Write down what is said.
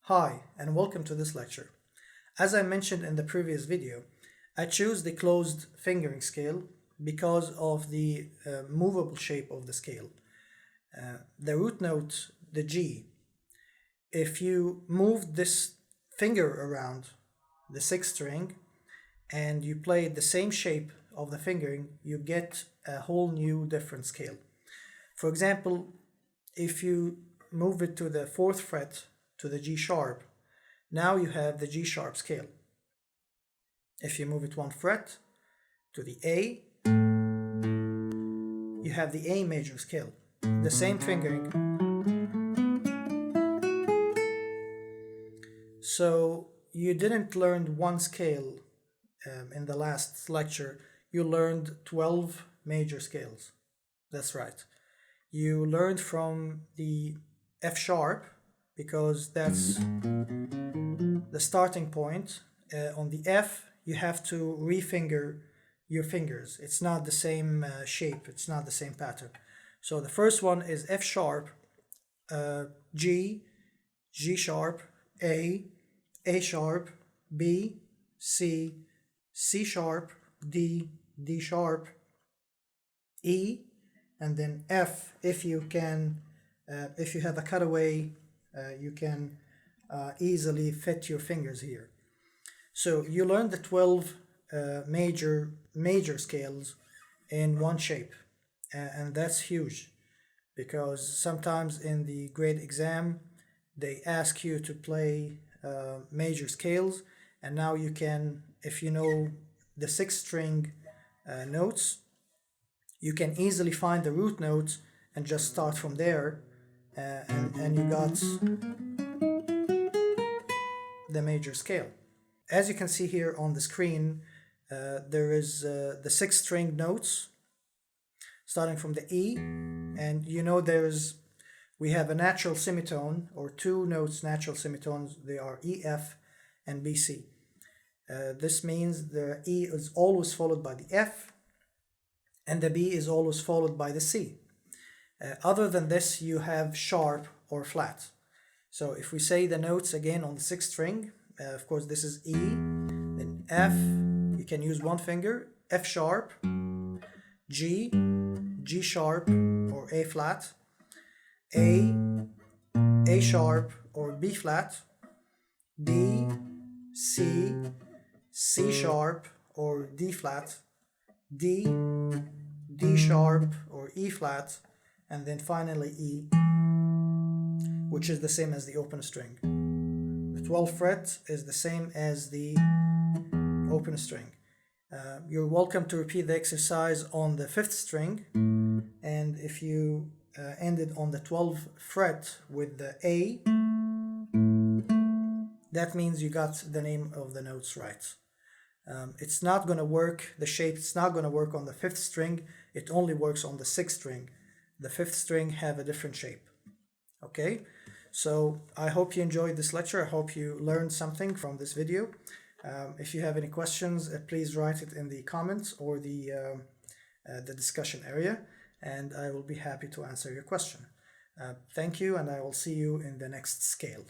Hi, and welcome to this lecture. As I mentioned in the previous video, I choose the closed fingering scale because of the movable shape of the scale. The root note, the G, if you move this finger around the sixth string and you play the same shape of the fingering, you get a whole new different scale. For example, if you move it to the fourth fret to the G sharp, now you have the G sharp scale. If you move it one fret to the A, you have the A major scale, the same fingering. So you didn't learn one scale in the last lecture, you learned 12 major scales. That's right. You learned from the F sharp because that's the starting point. On the F, you have to refinger your fingers. It's not the same shape, it's not the same pattern. So the first one is F sharp, G, G sharp, A sharp, B, C, C sharp, D, D sharp, E, and then F. If you have a cutaway, you can easily fit your fingers here. So you learn the 12 major scales in one shape, and that's huge because sometimes in the grade exam they ask you to play major scales, and now you can, if you know the sixth string notes, you can easily find the root notes and just start from there, and you got the major scale. As you can see here on the screen, there is the sixth string notes starting from the E, and you know we have a natural semitone, or two notes natural semitones. They are E, F, and B, C. This means the E is always followed by the F, and the B is always followed by the C. Other than this, you have sharp or flat. So if we say the notes again on the sixth string, of course this is E, then F, you can use one finger, F sharp, G, G sharp or A flat, A sharp or B flat, D, C, C sharp or D flat, D, D sharp or E flat, and then finally E, which is the same as the open string. The 12th fret is the same as the open string. You're welcome to repeat the exercise on the fifth string, and if you ended on the 12th fret with the A, that means you got the name of the notes right. It's not going to work, the shape, it's not going to work on the fifth string, it only works on the sixth string. The fifth string have a different shape. Okay, so I hope you enjoyed this lecture. I hope you learned something from this video. If you have any questions, please write it in the comments or the discussion area, and I will be happy to answer your question. Thank you, and I will see you in the next scale.